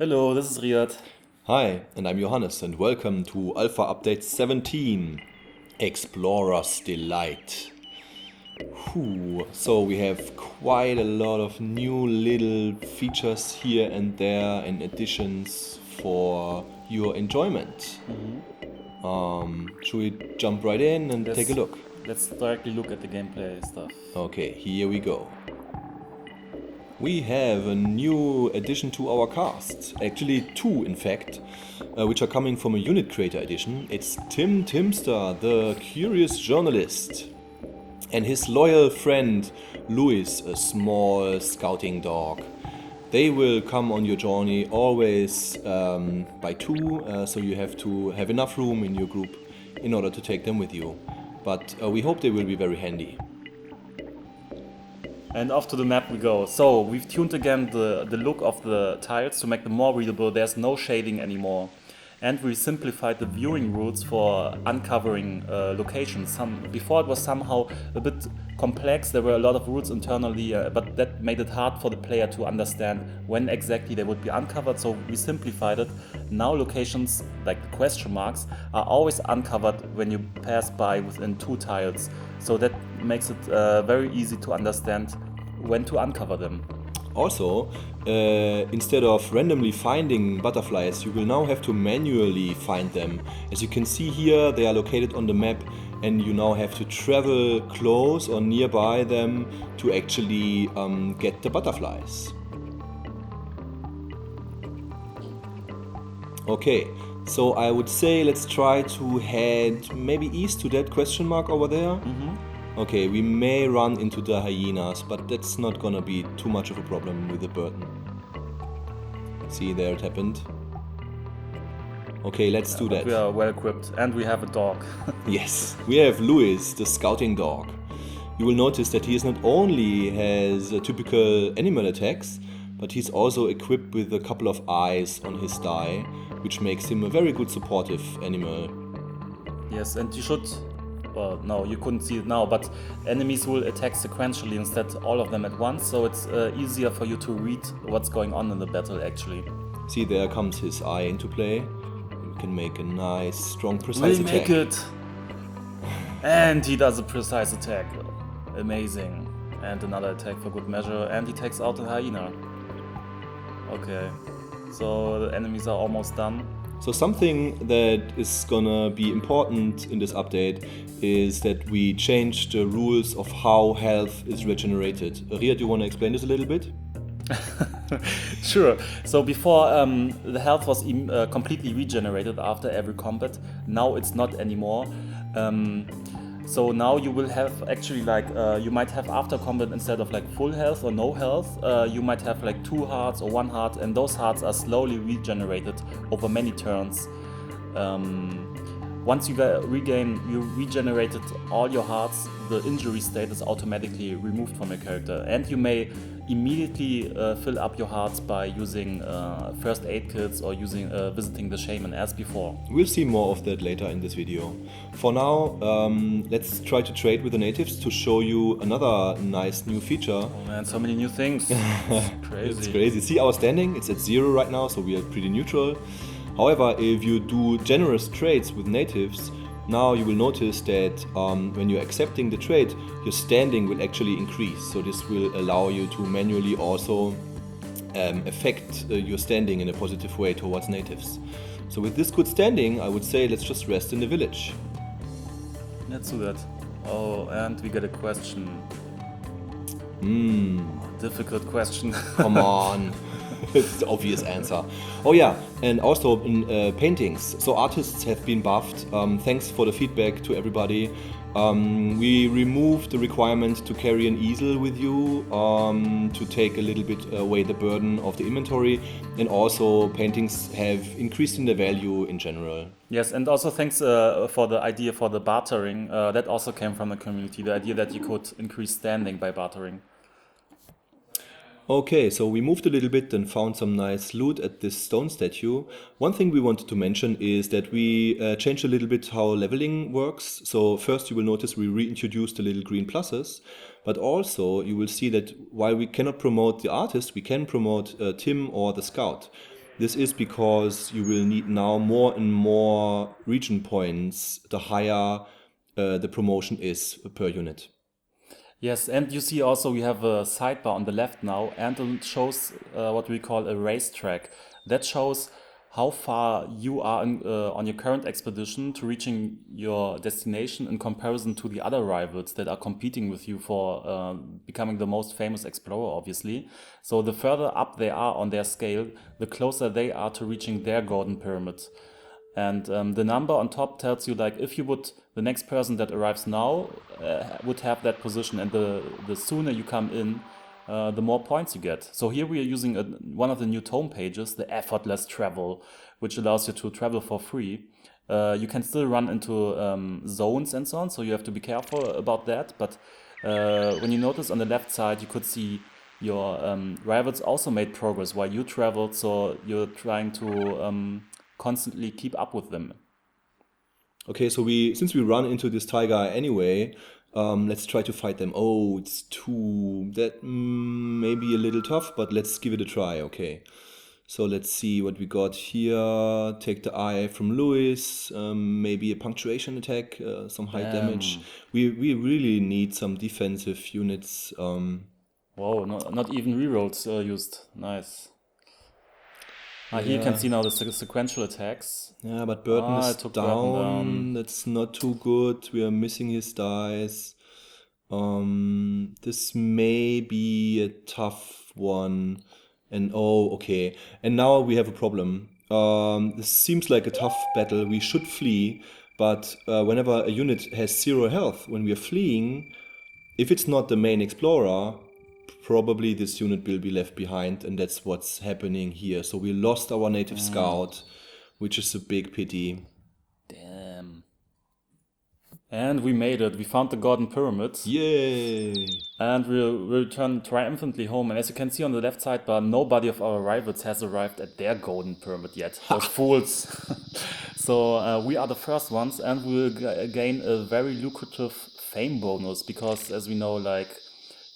Hello, this is Riyad. Hi, and I'm Johannes, and welcome to Alpha Update 17, Explorer's Delight. So we have quite a lot of new little features here and there and additions for your enjoyment. Should we jump right in and take a look? Let's directly look at the gameplay stuff. Okay, here we go. We have a new addition to our cast, actually two in fact, which are coming from a Unit Creator edition. It's Tim Timster, the curious journalist, and his loyal friend Louis, a small scouting dog. They will come on your journey always by two, so you have to have enough room in your group in order to take them with you. But we hope they will be very handy. And off to the map we go. So we've tuned again the look of the tiles to make them more readable. There's no shading anymore. And we simplified the viewing rules for uncovering locations. Before it was somehow a bit complex. There were a lot of rules internally, but that made it hard for the player to understand when exactly they would be uncovered. So we simplified it. Now locations, like the question marks, are always uncovered when you pass by within 2 tiles. So that makes it very easy to understand when to uncover them. Also, instead of randomly finding butterflies, you will now have to manually find them. As you can see here, they are located on the map, and you now have to travel close or nearby them to actually get the butterflies. Okay, so I would say let's try to head maybe east to that question mark over there. Okay, we may run into the hyenas, but that's not gonna be too much of a problem with the burden. See, there it happened. Okay, let's do that. We are well equipped and we have a dog. Yes, we have Louis, the scouting dog. You will notice that he is not only has typical animal attacks, but he's also equipped with a couple of eyes on his thigh, which makes him a very good supportive animal. Yes, and you should... Well, no, you couldn't see it now, but enemies will attack sequentially instead all of them at once, so it's easier for you to read what's going on in the battle actually. See, there comes his eye into play. We can make a nice, strong, precise We'll attack. make it! And he does a precise attack. Amazing. And another attack for good measure, and he takes out the hyena. Okay, so the enemies are almost done. So something that is gonna be important in this update is that we change the rules of how health is regenerated. Ria, do you want to explain this a little bit? Sure. So before the health was completely regenerated after every combat. Now it's not anymore. So now you will have actually like you might have after combat, instead of like full health or no health, you might have like 2 hearts or 1 heart, and those hearts are slowly regenerated over many turns. Once you regenerated all your hearts, the injury state is automatically removed from your character, and you may immediately fill up your hearts by using first aid kits or visiting the shaman as before. We'll see more of that later in this video. For now, let's try to trade with the natives to show you another nice new feature. Oh man, so many new things. It's crazy. It's crazy. See our standing? It's at 0 right now, so we are pretty neutral. However, if you do generous trades with natives, now you will notice that when you're accepting the trade, your standing will actually increase. So this will allow you to manually also affect your standing in a positive way towards natives. So with this good standing, I would say let's just rest in the village. Let's do that. Oh, and we get a question. Difficult question. Come on. It's the obvious answer. Oh yeah, and also in paintings. So artists have been buffed. Thanks for the feedback to everybody. We removed the requirement to carry an easel with you to take a little bit away the burden of the inventory, and also paintings have increased in their value in general. Yes, and also thanks for the idea for the bartering. That also came from the community, the idea that you could increase standing by bartering. Okay, so we moved a little bit and found some nice loot at this stone statue. One thing we wanted to mention is that we changed a little bit how leveling works. So first you will notice we reintroduced the little green pluses, but also you will see that while we cannot promote the artist, we can promote Tim or the scout. This is because you will need now more and more region points the higher the promotion is per unit. Yes, and you see also we have a sidebar on the left now, and it shows what we call a racetrack. That shows how far you are on your current expedition to reaching your destination in comparison to the other rivals that are competing with you for becoming the most famous explorer, obviously. So the further up they are on their scale, the closer they are to reaching their golden pyramid. And the number on top tells you, like, if you would, the next person that arrives now would have that position, and the sooner you come in, the more points you get. So here we are using one of the new tome pages, the effortless travel, which allows you to travel for free. You can still run into zones and so on, so you have to be careful about that. But when you notice on the left side, you could see your rivals also made progress while you traveled, so you're trying to constantly keep up with them. Okay, so since we run into this tiger anyway, let's try to fight them. Oh, it's maybe a little tough, but let's give it a try. Okay, so let's see what we got here. Take the eye from Lewis, maybe a punctuation attack, some high damage. We really need some defensive units. Whoa, not even rerolls used. Nice. Here you can see now the sequential attacks. Yeah, but Burton is took down. Burton down. That's not too good. We are missing his dice. This may be a tough one. And okay. And now we have a problem. This seems like a tough battle. We should flee. But whenever a unit has 0 health, when we are fleeing, if it's not the main explorer, probably this unit will be left behind, and that's what's happening here. So we lost our native scout, which is a big pity. Damn. And we made it. We found the Golden Pyramid. Yay! And we'll return triumphantly home. And as you can see on the left sidebar, nobody of our rivals has arrived at their Golden Pyramid yet. Those fools. So we are the first ones, and we'll gain a very lucrative fame bonus, because as we know, like,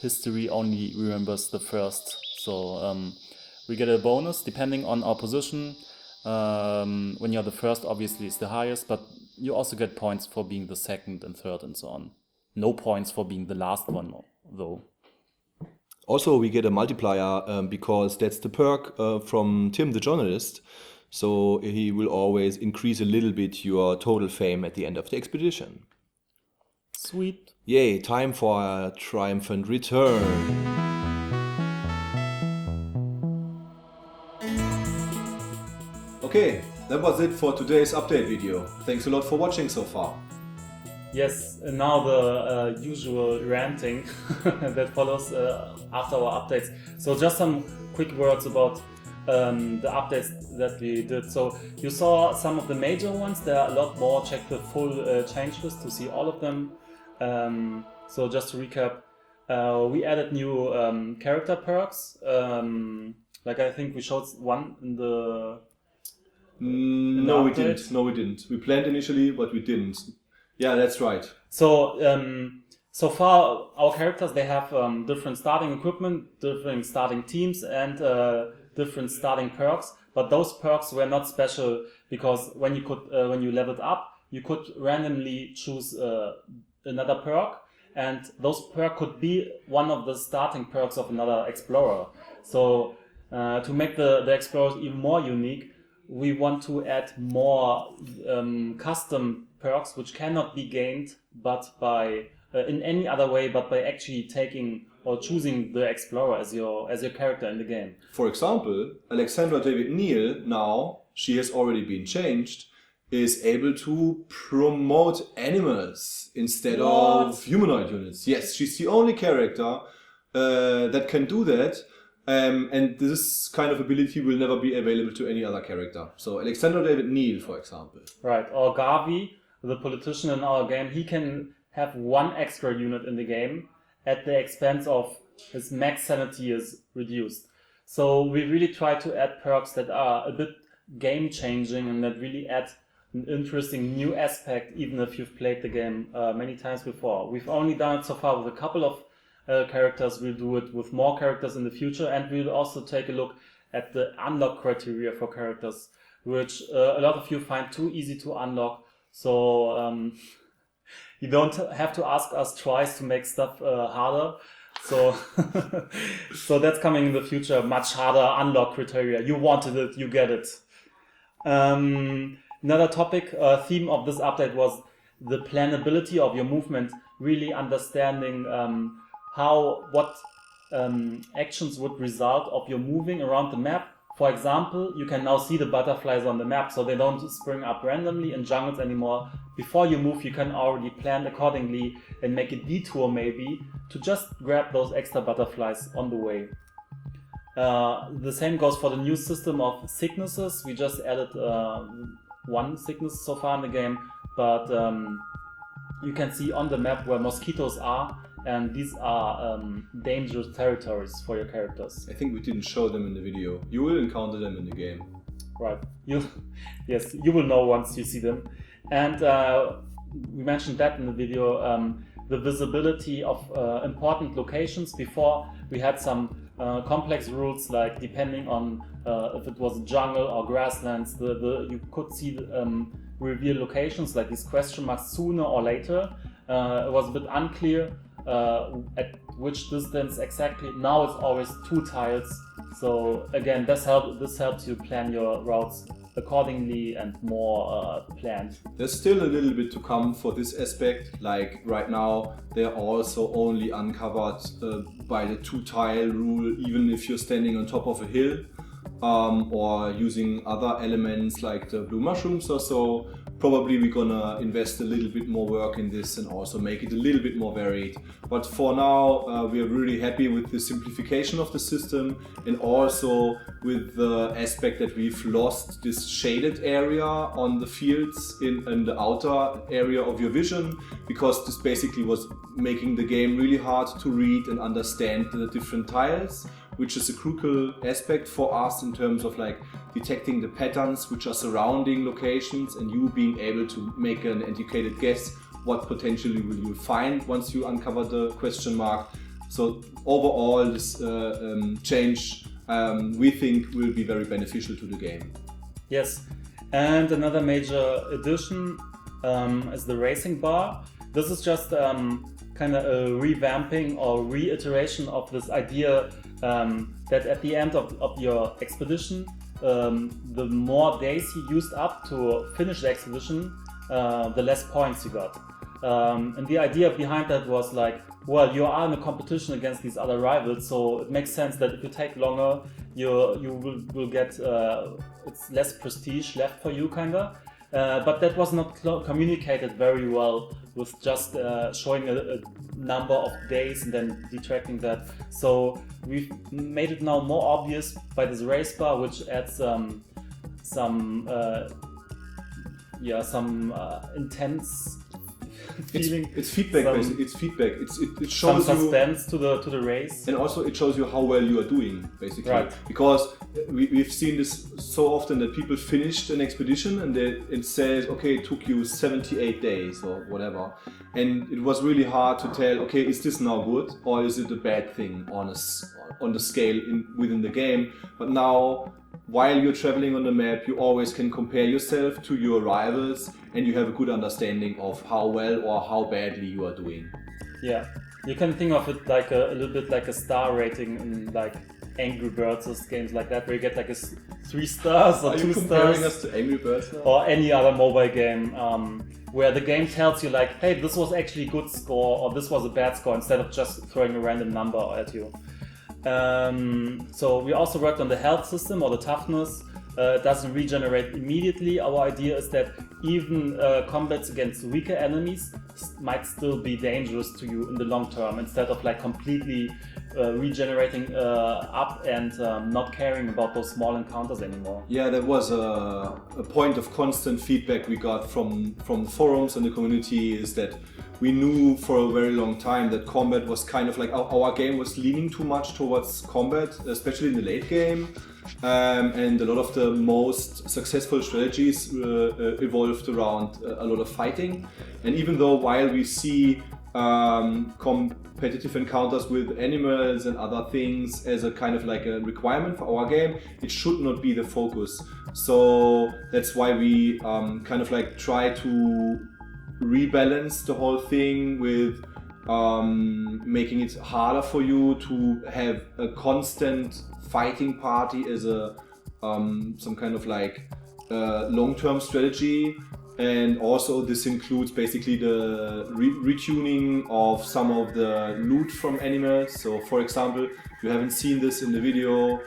history only remembers the first. So we get a bonus depending on our position. When you're the first, obviously it's the highest, but you also get points for being the second and third and so on. No points for being the last one, though. Also, we get a multiplier because that's the perk from Tim, the journalist. So he will always increase a little bit your total fame at the end of the expedition. Sweet. Yay, time for a triumphant return. Okay, that was it for today's update video. Thanks a lot for watching so far. Yes, and now the usual ranting that follows after our updates. So just some quick words about the updates that we did. So you saw some of the major ones. There are a lot more. Check the full change list to see all of them. So just to recap, we added new character perks. Like I think we showed one in the... No, we didn't. No, we didn't. We planned initially, but we didn't. Yeah, that's right. So so far our characters, they have different starting equipment, different starting teams, and different starting perks. But those perks were not special because when you leveled up, you could randomly choose another perk, and those perk could be one of the starting perks of another explorer. So to make the explorers even more unique, we want to add more custom perks which cannot be gained but by in any other way but by actually taking or choosing the explorer as your character in the game. For example, Alexandra David Neal, now she has already been changed, is able to promote animals instead of humanoid units. Yes, she's the only character that can do that. And this kind of ability will never be available to any other character. So Alexander David Neal, for example. Right, or Garvey, the politician in our game, he can have one extra unit in the game at the expense of his max sanity is reduced. So we really try to add perks that are a bit game-changing and that really add an interesting new aspect, even if you've played the game many times before. We've only done it so far with a couple of characters. We'll do it with more characters in the future, and we'll also take a look at the unlock criteria for characters, which a lot of you find too easy to unlock. So you don't have to ask us twice to make stuff harder. So so that's coming in the future, much harder unlock criteria. You wanted it, you get it. Another topic, theme of this update was the planability of your movement, really understanding what actions would result of your moving around the map. For example, you can now see the butterflies on the map, so they don't spring up randomly in jungles anymore. Before you move, you can already plan accordingly and make a detour maybe to just grab those extra butterflies on the way. The same goes for the new system of sicknesses. We just added one sickness so far in the game, but you can see on the map where mosquitoes are, and these are dangerous territories for your characters. I think we didn't show them in the video. You will encounter them in the game. Right. Yes, you will know once you see them. And we mentioned that in the video, the visibility of important locations. Before we had some complex rules, like depending on if it was a jungle or grasslands, you could see reveal locations like these question marks sooner or later. It was a bit unclear at which distance exactly. Now it's always 2 tiles. So again, this helps you plan your routes accordingly and more planned. There's still a little bit to come for this aspect. Like right now, they're also only uncovered by the 2 tile rule, even if you're standing on top of a hill or using other elements like the blue mushrooms or so. Probably we're gonna invest a little bit more work in this and also make it a little bit more varied. But for now, we are really happy with the simplification of the system and also with the aspect that we've lost this shaded area on the fields in the outer area of your vision, because this basically was making the game really hard to read and understand the different tiles, which is a crucial aspect for us in terms of like detecting the patterns which are surrounding locations and you being able to make an educated guess what potentially will you find once you uncover the question mark. So overall, this change we think will be very beneficial to the game. Yes, and another major addition is the racing bar. This is just kind of a revamping or reiteration of this idea that at the end of your expedition, the more days you used up to finish the expedition, the less points you got. And the idea behind that was like, well, you are in a competition against these other rivals, so it makes sense that if you take longer, you will get it's less prestige left for you, kinda. But that was not communicated very well with just showing a number of days and then detracting that. So we've made it now more obvious by this race bar, which adds some intense feeling. It's feedback basically. It's feedback. It shows some suspense to the race, and also it shows you how well you are doing basically. Right. Because we've seen this so often that people finished an expedition and it says, okay, it took you 78 days or whatever, and it was really hard to tell, okay, is this now good or is it a bad thing on the scale within the game. But now, while you're traveling on the map, you always can compare yourself to your rivals and you have a good understanding of how well or how badly you are doing. Yeah, you can think of it like a little bit like a star rating in like Angry Birds games like that, where you get like 3 stars or 2 stars. Are you comparing us to Angry Birds now? Or any other mobile game where the game tells you like, hey, this was actually a good score or this was a bad score, instead of just throwing a random number at you. So we also worked on the health system or the toughness. It doesn't regenerate immediately. Our idea is that even combats against weaker enemies might still be dangerous to you in the long term, instead of like completely regenerating up and not caring about those small encounters anymore. Yeah, that was a point of constant feedback we got from the forums and the community, is that we knew for a very long time that combat was kind of like our game was leaning too much towards combat, especially in the late game. And a lot of the most successful strategies evolved around a lot of fighting. And even though while we see competitive encounters with animals and other things as a kind of like a requirement for our game. It should not be the focus. So that's why we kind of like try to rebalance the whole thing with making it harder for you to have a constant fighting party as a some kind of like long-term strategy. And also this includes basically the retuning of some of the loot from animals. So for example, if you haven't seen this in the video,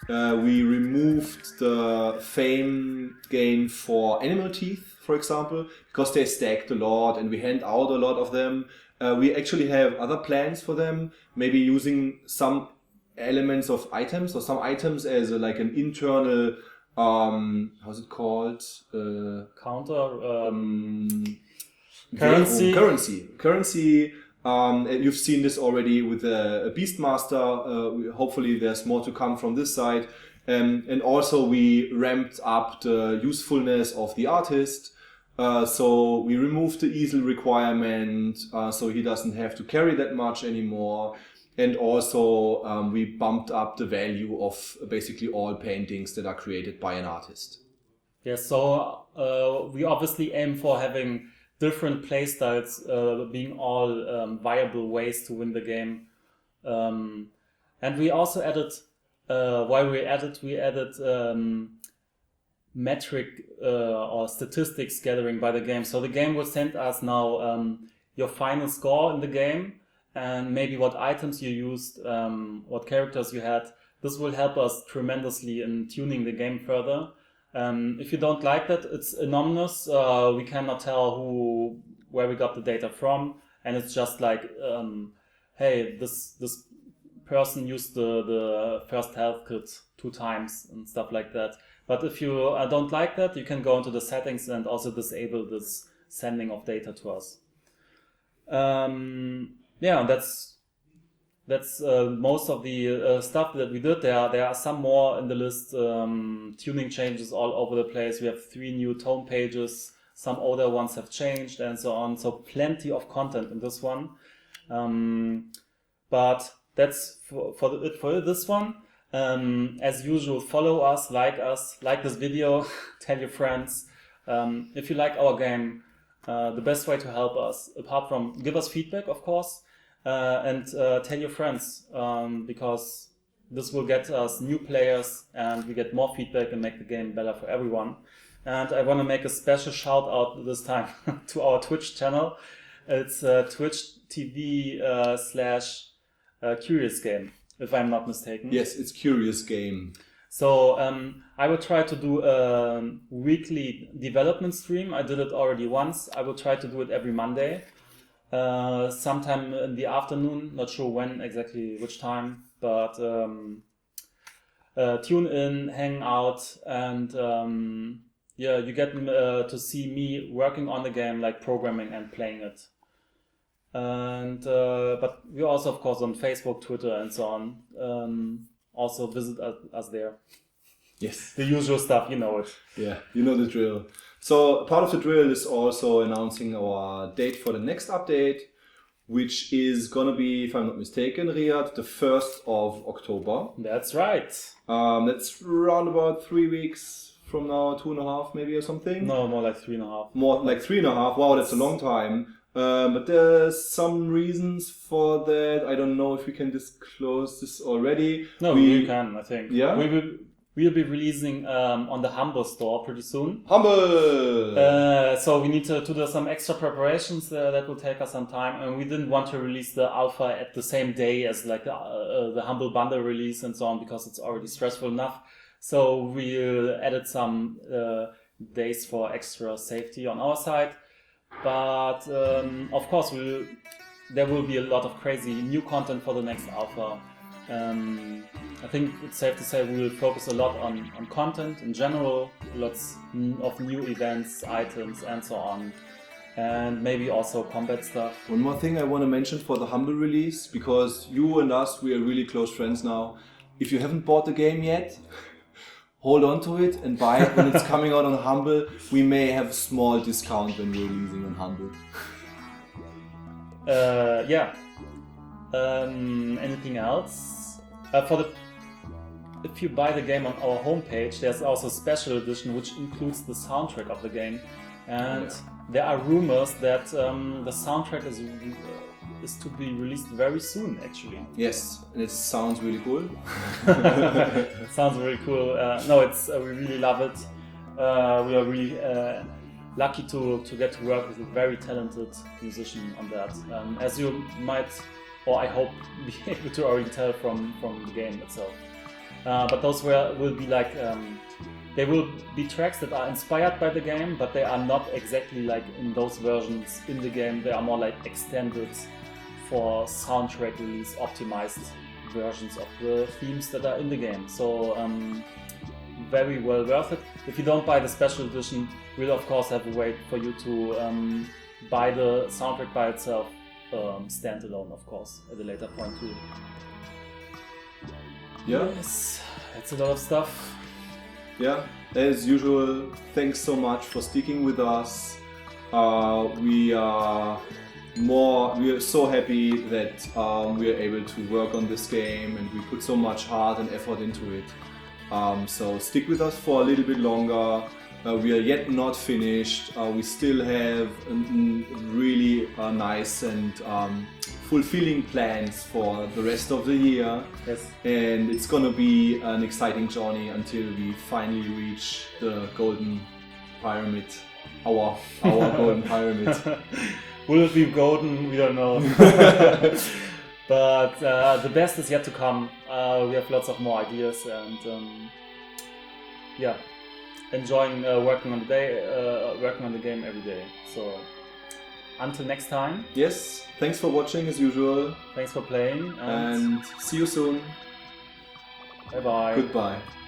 we removed the fame gain for animal teeth, for example, because they stacked a lot and we hand out a lot of them. We actually have other plans for them, maybe using some elements of items or some items as like an internal how's it called? Counter currency. You've seen this already with the Beastmaster. Hopefully, there's more to come from this side. And also, we ramped up the usefulness of the artist. So we removed the easel requirement, so he doesn't have to carry that much anymore. And also we bumped up the value of basically all paintings that are created by an artist. Yes, so we obviously aim for having different playstyles being all viable ways to win the game. And we also added, we added metric or statistics gathering by the game. So the game will send us now your final score in the game, and maybe what items you used, what characters you had. This will help us tremendously in tuning the game further. If you don't like that, it's anonymous. We cannot tell where we got the data from, and it's just like, hey, this person used the first health kit 2 times and stuff like that. But if you don't like that, you can go into the settings and also disable this sending of data to us. Yeah, that's most of the stuff that we did. There are some more in the list. Tuning changes all over the place. We have 3 new tone pages. Some older ones have changed and so on. So plenty of content in this one. But that's for this one. As usual, follow us, like this video, tell your friends. If you like our game, the best way to help us, apart from give us feedback, of course, and tell your friends, because this will get us new players and we get more feedback and make the game better for everyone. And I want to make a special shout out this time to our Twitch channel. It's Twitch TV / Curious Game, if I'm not mistaken. Yes, it's Curious Game. So I will try to do a weekly development stream. I did it already once. I will try to do it every Monday, sometime in the afternoon. Not sure when exactly, which time, but tune in, hang out, and yeah, you get to see me working on the game, like programming and playing it. And but we're also, of course, on Facebook, Twitter, and so on. Also visit us there. Yes. The usual stuff, you know it. Yeah, you know the drill. So part of the drill is also announcing our date for the next update, which is gonna be, if I'm not mistaken, Riyad, the 1st of October. That's right. That's around about 3 weeks from now, 2.5 maybe or something. No, more like 3.5. More like 3.5. Wow, that's a long time. But there's some reasons for that. I don't know if we can disclose this already. No, we can, I think. Yeah? We'll be releasing on the Humble store pretty soon. Humble! So we need to do some extra preparations that will take us some time. And we didn't want to release the alpha at the same day as like the Humble bundle release and so on, because it's already stressful enough. So we added some days for extra safety on our side. But of course, there will be a lot of crazy new content for the next alpha. I think it's safe to say we will focus a lot on content in general, lots of new events, items, and so on. And maybe also combat stuff. One more thing I want to mention for the Humble release, because you and us, we are really close friends now. If you haven't bought the game yet, hold on to it and buy it when it's coming out on Humble. We may have a small discount when we're releasing on Humble. Yeah. Anything else? If you buy the game on our homepage, there's also a special edition which includes the soundtrack of the game, and there are rumors that the soundtrack is to be released very soon. Actually, Yes, and it sounds really cool. it sounds very cool. No, it's we really love it. We are really lucky to get to work with a very talented musician on that. As you might, or I hope, be able to already tell from the game itself. But those will be like, they will be tracks that are inspired by the game, but they are not exactly like in those versions in the game. They are more like extended for soundtrack release optimized versions of the themes that are in the game. So very well worth it. If you don't buy the special edition, we'll of course have a way for you to buy the soundtrack by itself, standalone of course, at a later point too. Yeah. Yes, that's a lot of stuff. Yeah, as usual, thanks so much for sticking with us. We are so happy that we are able to work on this game, and we put so much heart and effort into it. So stick with us for a little bit longer. We are yet not finished. We still have really nice and fulfilling plans for the rest of the year. Yes. And it's gonna be an exciting journey until we finally reach the golden pyramid, our golden pyramid. Will it be golden? We don't know. But the best is yet to come. We have lots of more ideas, and yeah, enjoying working on the game every day. So until next time. Yes, thanks for watching as usual. Thanks for playing, And see you soon. Bye bye. Goodbye.